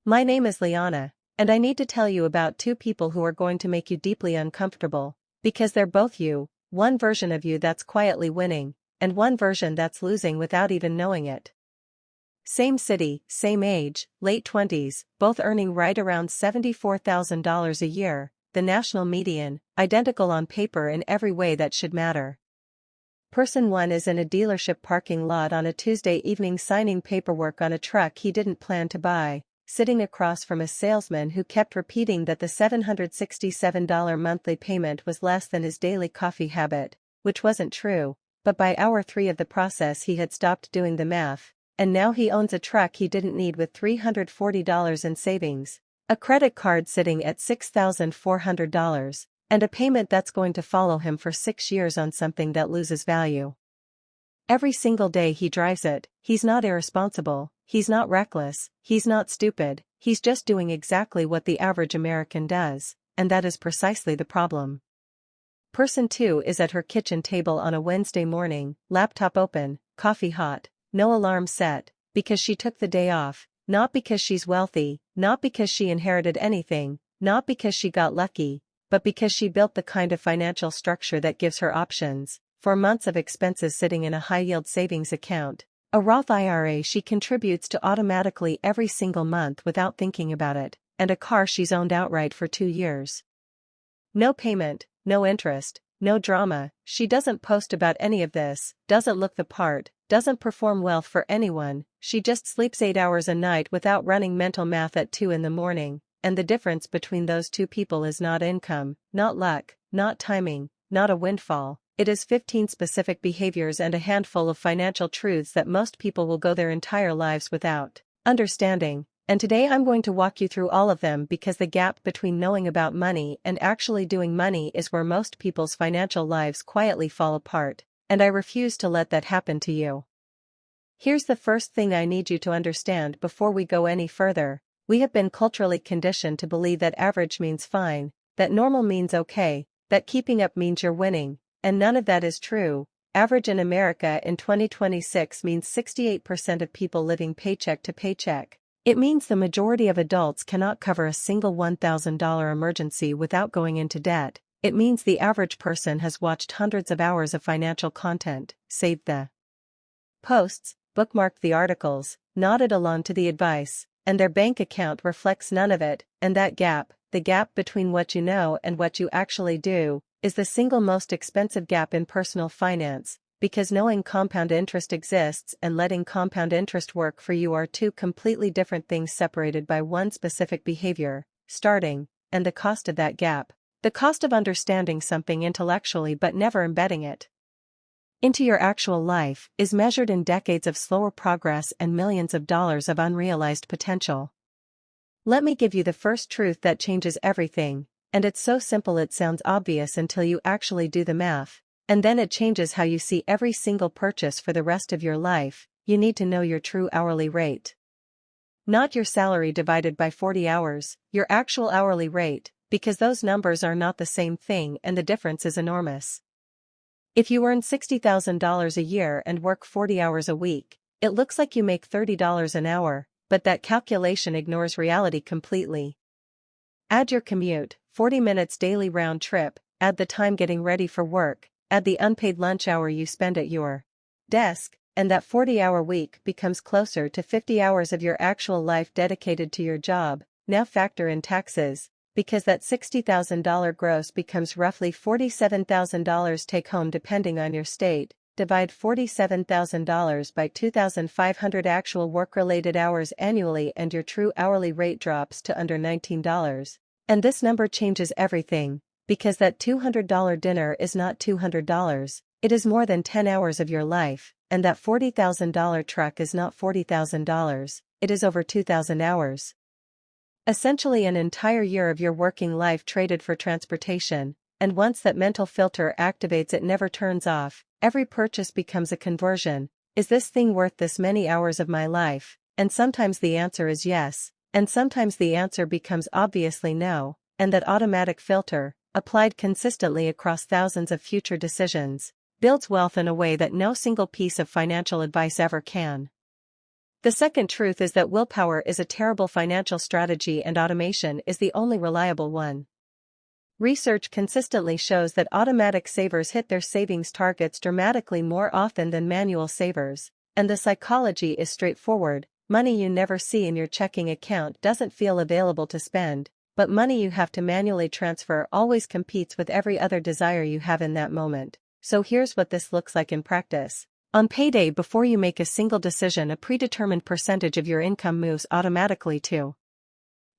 My name is Liana, and I need to tell you about two people who are going to make you deeply uncomfortable, because they're both you, one version of you that's quietly winning, and one version that's losing without even knowing it. Same city, same age, late 20s, both earning right around $74,000 a year, the national median, identical on paper in every way that should matter. Person 1 is in a dealership parking lot on a Tuesday evening signing paperwork on a truck he didn't plan to buy, sitting across from a salesman who kept repeating that the $767 monthly payment was less than his daily coffee habit, which wasn't true, but by hour 3 of the process he had stopped doing the math, and now he owns a truck he didn't need with $340 in savings, a credit card sitting at $6,400, and a payment that's going to follow him for 6 years on something that loses value. Every single day he drives it. He's not irresponsible, he's not reckless, he's not stupid, he's just doing exactly what the average American does, and that is precisely the problem. Person 2 is at her kitchen table on a Wednesday morning, laptop open, coffee hot, no alarm set, because she took the day off, not because she's wealthy, not because she inherited anything, not because she got lucky, but because she built the kind of financial structure that gives her options. 4 months of expenses sitting in a high-yield savings account, a Roth IRA she contributes to automatically every single month without thinking about it, and a car she's owned outright for 2 years. No payment, no interest, no drama. She doesn't post about any of this, doesn't look the part, doesn't perform well for anyone. She just sleeps 8 hours a night without running mental math at 2 in the morning, and the difference between those two people is not income, not luck, not timing, not a windfall. It is 15 specific behaviors and a handful of financial truths that most people will go their entire lives without understanding, and today I'm going to walk you through all of them because the gap between knowing about money and actually doing money is where most people's financial lives quietly fall apart, and I refuse to let that happen to you. Here's the first thing I need you to understand before we go any further. We have been culturally conditioned to believe that average means fine, that normal means okay, that keeping up means you're winning. And none of that is true. Average in America in 2026 means 68% of people living paycheck to paycheck. It means the majority of adults cannot cover a single $1,000 emergency without going into debt. It means the average person has watched hundreds of hours of financial content, saved the posts, bookmarked the articles, nodded along to the advice, and their bank account reflects none of it, and that gap, the gap between what you know and what you actually do, is the single most expensive gap in personal finance, because knowing compound interest exists and letting compound interest work for you are two completely different things separated by one specific behavior, starting, and the cost of that gap, the cost of understanding something intellectually but never embedding it into your actual life, is measured in decades of slower progress and millions of dollars of unrealized potential. Let me give you the first truth that changes everything. And it's so simple it sounds obvious until you actually do the math, and then it changes how you see every single purchase for the rest of your life. You need to know your true hourly rate. Not your salary divided by 40 hours, your actual hourly rate, because those numbers are not the same thing and the difference is enormous. If you earn $60,000 a year and work 40 hours a week, it looks like you make $30 an hour, but that calculation ignores reality completely. Add your commute, 40 minutes daily round trip, add the time getting ready for work, add the unpaid lunch hour you spend at your desk, and that 40-hour week becomes closer to 50 hours of your actual life dedicated to your job. Now factor in taxes, because that $60,000 gross becomes roughly $47,000 take home depending on your state. Divide $47,000 by 2,500 actual work-related hours annually and your true hourly rate drops to under $19. And this number changes everything, because that $200 dinner is not $200, it is more than 10 hours of your life, and that $40,000 truck is not $40,000, it is over 2,000 hours. Essentially an entire year of your working life traded for transportation, and once that mental filter activates it never turns off. Every purchase becomes a conversion. Is this thing worth this many hours of my life? And sometimes the answer is yes, and sometimes the answer becomes obviously no, and that automatic filter, applied consistently across thousands of future decisions, builds wealth in a way that no single piece of financial advice ever can. The second truth is that willpower is a terrible financial strategy and automation is the only reliable one. Research consistently shows that automatic savers hit their savings targets dramatically more often than manual savers, and the psychology is straightforward. Money you never see in your checking account doesn't feel available to spend, but money you have to manually transfer always competes with every other desire you have in that moment. So here's what this looks like in practice. On payday, before you make a single decision, a predetermined percentage of your income moves automatically to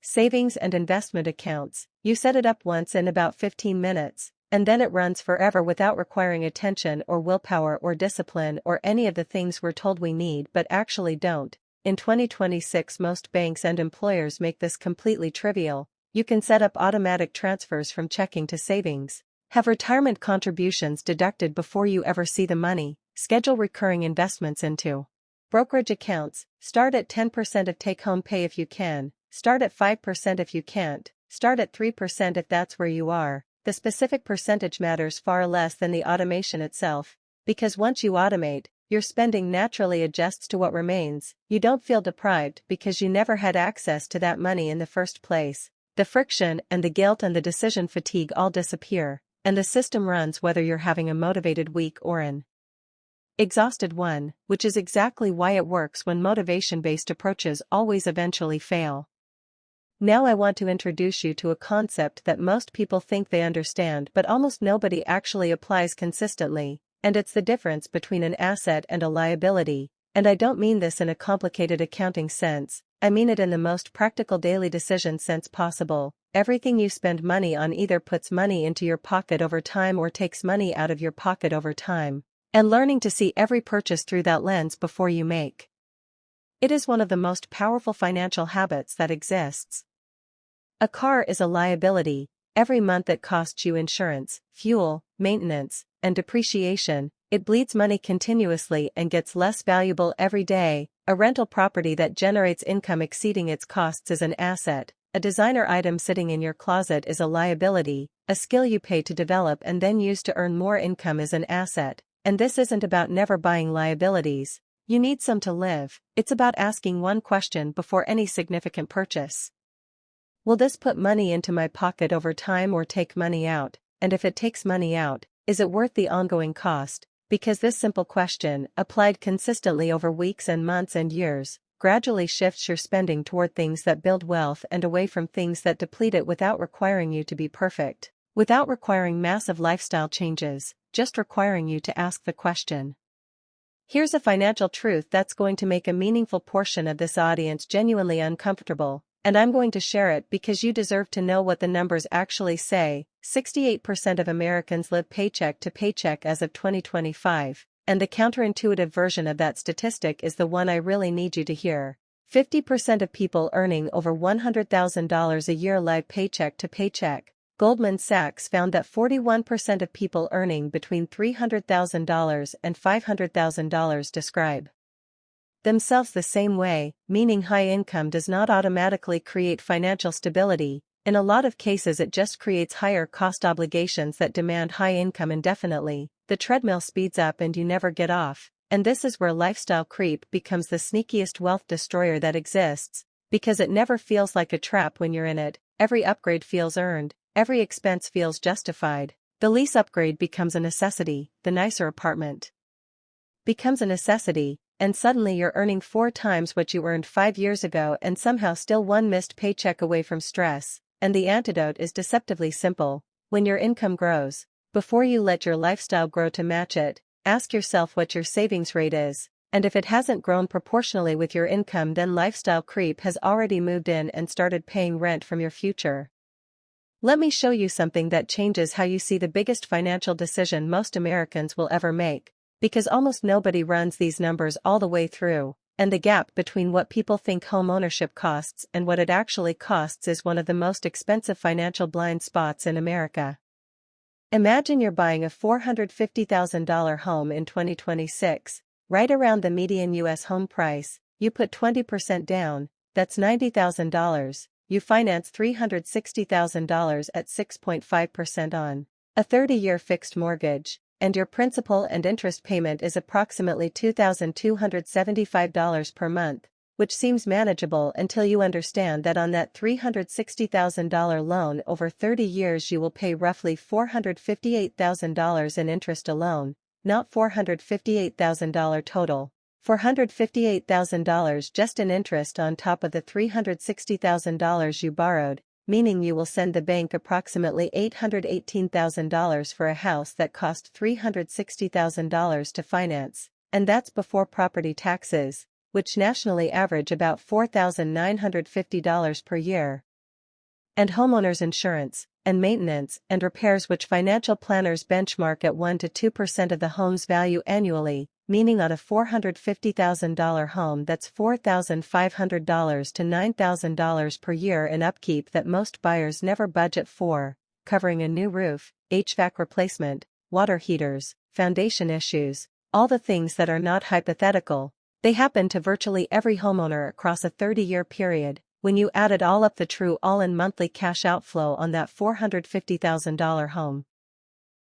savings and investment accounts. You set it up once in about 15 minutes, and then it runs forever without requiring attention or willpower or discipline or any of the things we're told we need but actually don't. In 2026, most banks and employers make this completely trivial. You can set up automatic transfers from checking to savings, have retirement contributions deducted before you ever see the money, schedule recurring investments into brokerage accounts, start at 10% of take-home pay if you can, start at 5% if you can't, start at 3% if that's where you are. The specific percentage matters far less than the automation itself, because once you automate, your spending naturally adjusts to what remains. You don't feel deprived because you never had access to that money in the first place. The friction and the guilt and the decision fatigue all disappear, and the system runs whether you're having a motivated week or an exhausted one, which is exactly why it works when motivation-based approaches always eventually fail. Now I want to introduce you to a concept that most people think they understand but almost nobody actually applies consistently, and it's the difference between an asset and a liability. And I don't mean this in a complicated accounting sense, I mean it in the most practical daily decision sense possible. Everything you spend money on either puts money into your pocket over time or takes money out of your pocket over time, and learning to see every purchase through that lens before you make it is one of the most powerful financial habits that exists. A car is a liability. Every month it costs you insurance, fuel, maintenance, and depreciation. It bleeds money continuously and gets less valuable every day. A rental property that generates income exceeding its costs is an asset. A designer item sitting in your closet is a liability. A skill you pay to develop and then use to earn more income is an asset. And this isn't about never buying liabilities. You need some to live. It's about asking one question before any significant purchase. Will this put money into my pocket over time or take money out? And if it takes money out, is it worth the ongoing cost? Because this simple question, applied consistently over weeks and months and years, gradually shifts your spending toward things that build wealth and away from things that deplete it without requiring you to be perfect, without requiring massive lifestyle changes, just requiring you to ask the question. Here's a financial truth that's going to make a meaningful portion of this audience genuinely uncomfortable, and I'm going to share it because you deserve to know what the numbers actually say. 68% of Americans live paycheck to paycheck as of 2025, and the counterintuitive version of that statistic is the one I really need you to hear. 50% of people earning over $100,000 a year live paycheck to paycheck. Goldman Sachs found that 41% of people earning between $300,000 and $500,000 describe themselves the same way, meaning high income does not automatically create financial stability. In a lot of cases it just creates higher cost obligations that demand high income indefinitely. The treadmill speeds up and you never get off, and this is where lifestyle creep becomes the sneakiest wealth destroyer that exists, because it never feels like a trap when you're in it. Every upgrade feels earned. Every expense feels justified. The lease upgrade becomes a necessity, the nicer apartment becomes a necessity, and suddenly you're earning 4 times what you earned 5 years ago and somehow still one missed paycheck away from stress. And the antidote is deceptively simple. When your income grows, before you let your lifestyle grow to match it, ask yourself what your savings rate is, and if it hasn't grown proportionally with your income, then lifestyle creep has already moved in and started paying rent from your future. Let me show you something that changes how you see the biggest financial decision most Americans will ever make, because almost nobody runs these numbers all the way through, and the gap between what people think home ownership costs and what it actually costs is one of the most expensive financial blind spots in America. Imagine you're buying a $450,000 home in 2026, right around the median U.S. home price. You put 20% down, that's $90,000. You finance $360,000 at 6.5% on a 30-year fixed mortgage, and your principal and interest payment is approximately $2,275 per month. which seems manageable until you understand that on that $360,000 loan over 30 years you will pay roughly $458,000 in interest alone, not $458,000 total. $458,000 just in interest on top of the $360,000 you borrowed, meaning you will send the bank approximately $818,000 for a house that cost $360,000 to finance, and that's before property taxes, which nationally average about $4,950 per year. And homeowners insurance, and maintenance, and repairs, which financial planners benchmark at 1 to 2% of the home's value annually, meaning on a $450,000 home that's $4,500 to $9,000 per year in upkeep that most buyers never budget for, covering a new roof, HVAC replacement, water heaters, foundation issues, all the things that are not hypothetical. They happen to virtually every homeowner across a 30-year period. When you added all up the true all-in monthly cash outflow on that $450,000 home,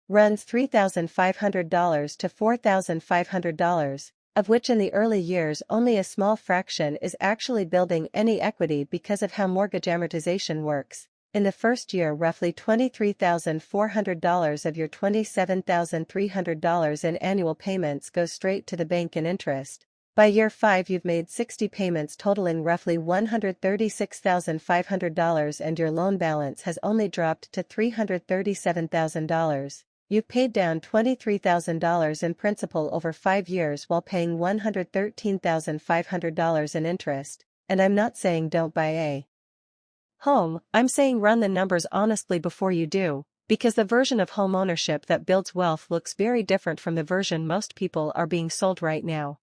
runs $3,500 to $4,500, of which in the early years only a small fraction is actually building any equity because of how mortgage amortization works. In the first year, roughly $23,400 of your $27,300 in annual payments goes straight to the bank in interest. By year 5 you've made 60 payments totaling roughly $136,500 and your loan balance has only dropped to $337,000. You've paid down $23,000 in principal over 5 years while paying $113,500 in interest, and I'm not saying don't buy a home, I'm saying run the numbers honestly before you do, because the version of home ownership that builds wealth looks very different from the version most people are being sold right now.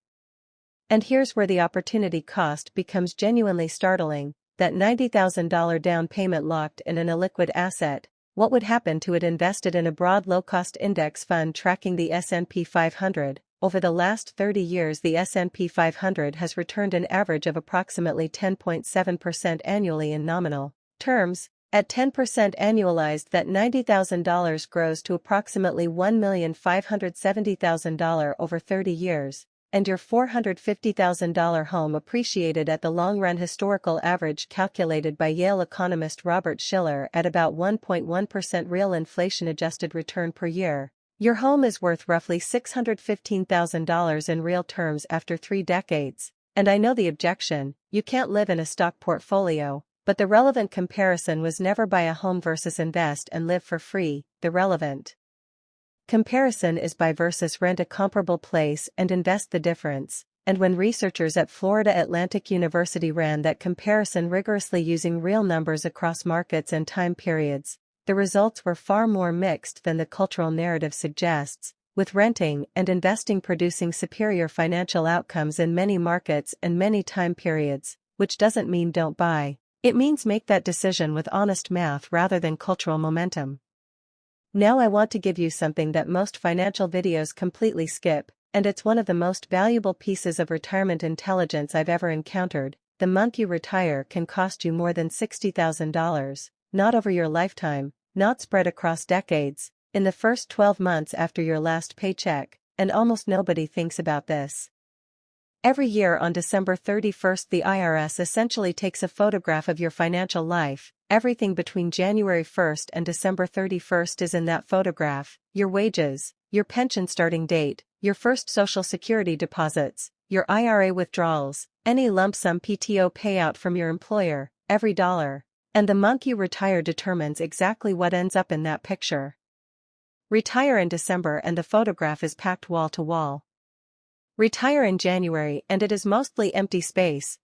And here's where the opportunity cost becomes genuinely startling, that $90,000 down payment locked in an illiquid asset. What would happen to it invested in a broad low-cost index fund tracking the S&P 500? Over the last 30 years the S&P 500 has returned an average of approximately 10.7% annually in nominal terms. At 10% annualized, that $90,000 grows to approximately $1,570,000 over 30 years. And your $450,000 home appreciated at the long-run historical average calculated by Yale economist Robert Shiller at about 1.1% real inflation-adjusted return per year. Your home is worth roughly $615,000 in real terms after 3 decades. And I know the objection, you can't live in a stock portfolio, but the relevant comparison was never buy a home versus invest and live for free. The relevant comparison is buy versus rent a comparable place and invest the difference, and when researchers at Florida Atlantic University ran that comparison rigorously using real numbers across markets and time periods, the results were far more mixed than the cultural narrative suggests, with renting and investing producing superior financial outcomes in many markets and many time periods, which doesn't mean don't buy. It means make that decision with honest math rather than cultural momentum. Now I want to give you something that most financial videos completely skip, and it's one of the most valuable pieces of retirement intelligence I've ever encountered. The month you retire can cost you more than $60,000, not over your lifetime, not spread across decades, in the first 12 months after your last paycheck, and almost nobody thinks about this. Every year on December 31st the IRS essentially takes a photograph of your financial life. Everything between January 1st and December 31st is in that photograph: your wages, your pension starting date, your first Social Security deposits, your IRA withdrawals, any lump sum PTO payout from your employer, every dollar. And the month you retire determines exactly what ends up in that picture. Retire in December and the photograph is packed wall to wall. Retire in January and it is mostly empty space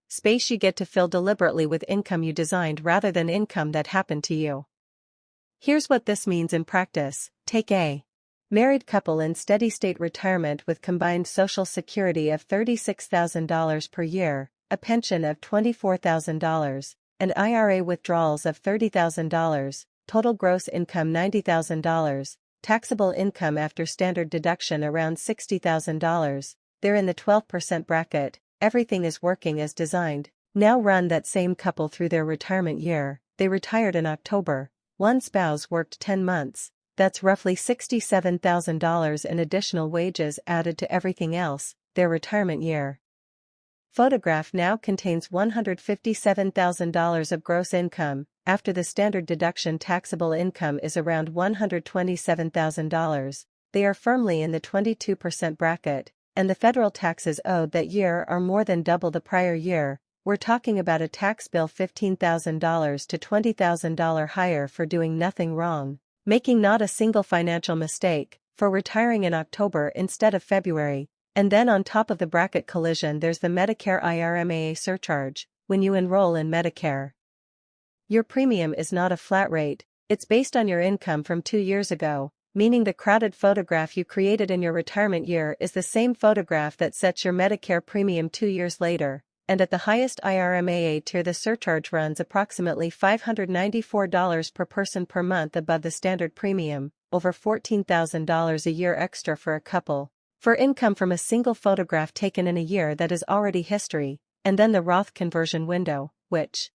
you get to fill deliberately with income you designed rather than income that happened to you. Here's what this means in practice. Take a married couple in steady-state retirement with combined Social Security of $36,000 per year, a pension of $24,000, and IRA withdrawals of $30,000, total gross income $90,000, taxable income after standard deduction around $60,000. They're in the 12% bracket, everything is working as designed. Now run that same couple through their retirement year. They retired in October, one spouse worked 10 months, that's roughly $67,000 in additional wages added to everything else, their retirement year. photograph now contains $157,000 of gross income, after the standard deduction taxable income is around $127,000. They are firmly in the 22% bracket, and the federal taxes owed that year are more than double the prior year. We're talking about a tax bill $15,000 to $20,000 higher for doing nothing wrong, making not a single financial mistake, for retiring in October instead of February. And then on top of the bracket collision there's the Medicare IRMAA surcharge, when you enroll in Medicare. Your premium is not a flat rate, it's based on your income from 2 years ago, meaning the crowded photograph you created in your retirement year is the same photograph that sets your Medicare premium 2 years later, and at the highest IRMAA tier the surcharge runs approximately $594 per person per month above the standard premium, over $14,000 a year extra for a couple, for income from a single photograph taken in a year that is already history, and then the Roth conversion window, which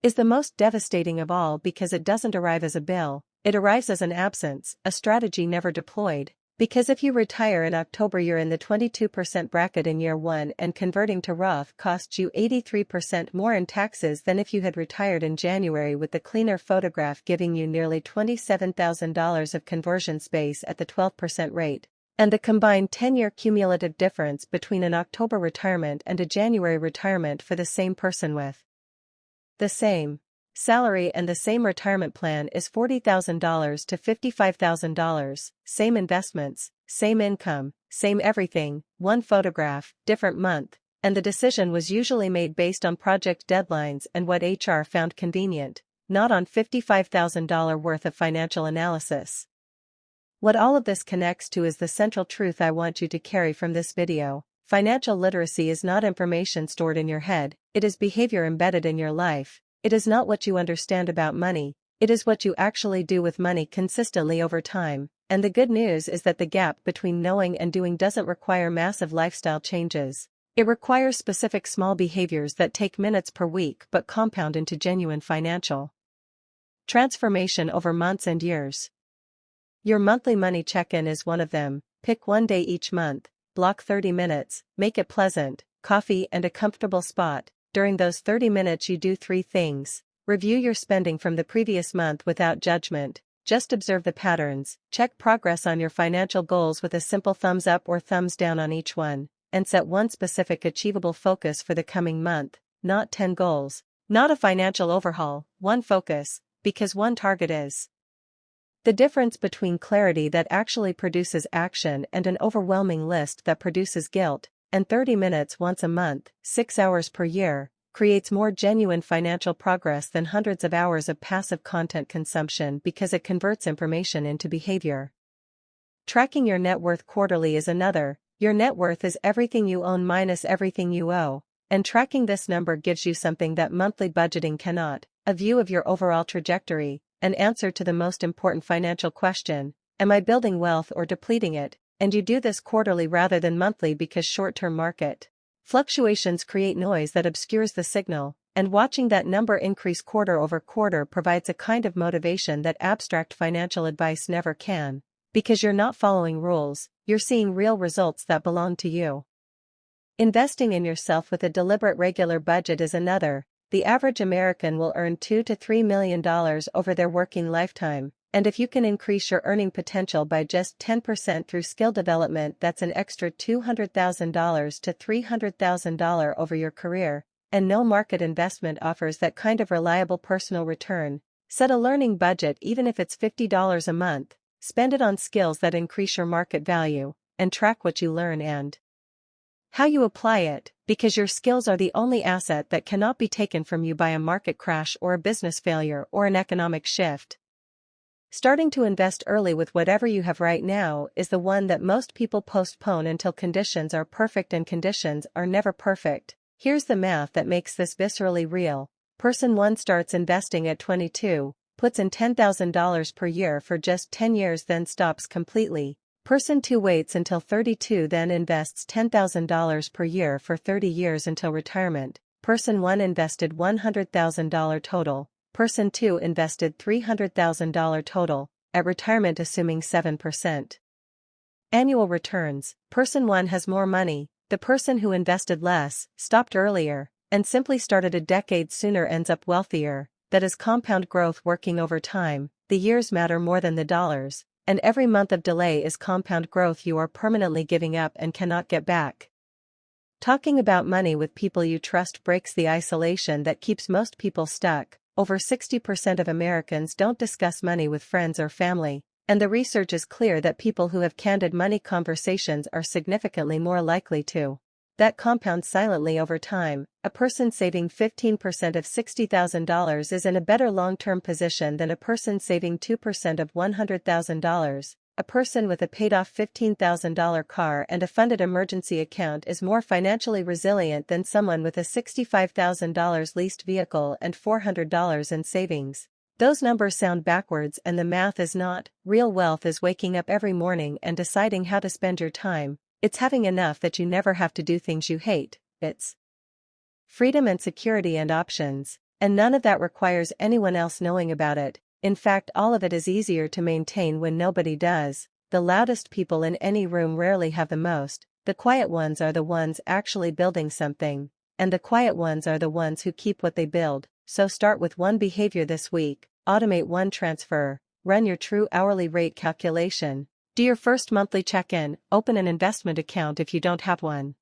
is the most devastating of all because it doesn't arrive as a bill, it arrives as an absence, a strategy never deployed. Because if you retire in October you're in the 22% bracket in year 1 and converting to Roth costs you 83% more in taxes than if you had retired in January, with the cleaner photograph giving you nearly $27,000 of conversion space at the 12% rate. And the combined 10-year cumulative difference between an October retirement and a January retirement for the same person with the same salary and the same retirement plan is $40,000 to $55,000, same investments, same income, same everything, one photograph, different month, and the decision was usually made based on project deadlines and what HR found convenient, not on $55,000 worth of financial analysis. What all of this connects to is the central truth I want you to carry from this video. Financial literacy is not information stored in your head, it is behavior embedded in your life. It is not what you understand about money, it is what you actually do with money consistently over time, and the good news is that the gap between knowing and doing doesn't require massive lifestyle changes. It requires specific small behaviors that take minutes per week but compound into genuine financial transformation over months and years. Your monthly money check-in is one of them. Pick one day each month, block 30 minutes, make it pleasant, coffee and a comfortable spot. During those 30 minutes you do 3 things. Review your spending from the previous month without judgment, just observe the patterns, check progress on your financial goals with a simple thumbs up or thumbs down on each one, and set one specific achievable focus for the coming month, not 10 goals, not a financial overhaul, one focus, because one target is the difference between clarity that actually produces action and an overwhelming list that produces guilt. And 30 minutes once a month, 6 hours per year, creates more genuine financial progress than hundreds of hours of passive content consumption because it converts information into behavior. Tracking your net worth quarterly is another. Your net worth is everything you own minus everything you owe, and tracking this number gives you something that monthly budgeting cannot: a view of your overall trajectory, an answer to the most important financial question: am I building wealth or depleting it? And you do this quarterly rather than monthly because short-term market fluctuations create noise that obscures the signal, and watching that number increase quarter over quarter provides a kind of motivation that abstract financial advice never can. Because you're not following rules, you're seeing real results that belong to you. Investing in yourself with a deliberate regular budget is another. The average American will earn $2 to $3 million over their working lifetime. And if you can increase your earning potential by just 10% through skill development, that's an extra $200,000 to $300,000 over your career, and no market investment offers that kind of reliable personal return. Set a learning budget even if it's $50 a month, spend it on skills that increase your market value, and track what you learn and how you apply it, because your skills are the only asset that cannot be taken from you by a market crash or a business failure or an economic shift. Starting to invest early with whatever you have right now is the one that most people postpone until conditions are perfect, and conditions are never perfect. Here's the math that makes this viscerally real. Person 1 starts investing at 22, puts in $10,000 per year for just 10 years, then stops completely. Person 2 waits until 32, then invests $10,000 per year for 30 years until retirement. Person 1 invested $100,000 total. Person 2 invested $300,000 total, at retirement assuming 7% annual returns. Person 1 has more money, The person who invested less, stopped earlier, and simply started a decade sooner ends up wealthier. That is compound growth working over time. The years matter more than the dollars, and every month of delay is compound growth you are permanently giving up and cannot get back. Talking about money with people you trust breaks the isolation that keeps most people stuck. Over 60% of Americans don't discuss money with friends or family, and the research is clear that people who have candid money conversations are significantly more likely to. That compounds silently over time. A person saving 15% of $60,000 is in a better long-term position than a person saving 2% of $100,000. A person with a paid-off $15,000 car and a funded emergency account is more financially resilient than someone with a $65,000 leased vehicle and $400 in savings. Those numbers sound backwards and the math is not. Real wealth is waking up every morning and deciding how to spend your time. It's having enough that you never have to do things you hate. It's freedom and security and options, and none of that requires anyone else knowing about it. In fact, all of it is easier to maintain when nobody does. The loudest people in any room rarely have the most. The quiet ones are the ones actually building something, and the quiet ones are the ones who keep what they build. So start with one behavior this week, automate one transfer, run your true hourly rate calculation, do your first monthly check-in, open an investment account if you don't have one.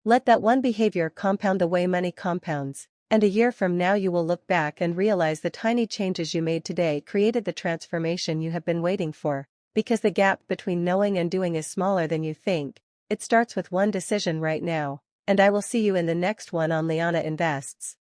Let that one behavior compound the way money compounds, and a year from now you will look back and realize the tiny changes you made today created the transformation you have been waiting for. Because the gap between knowing and doing is smaller than you think, it starts with one decision right now. And I will see you in the next one on Liana Invests.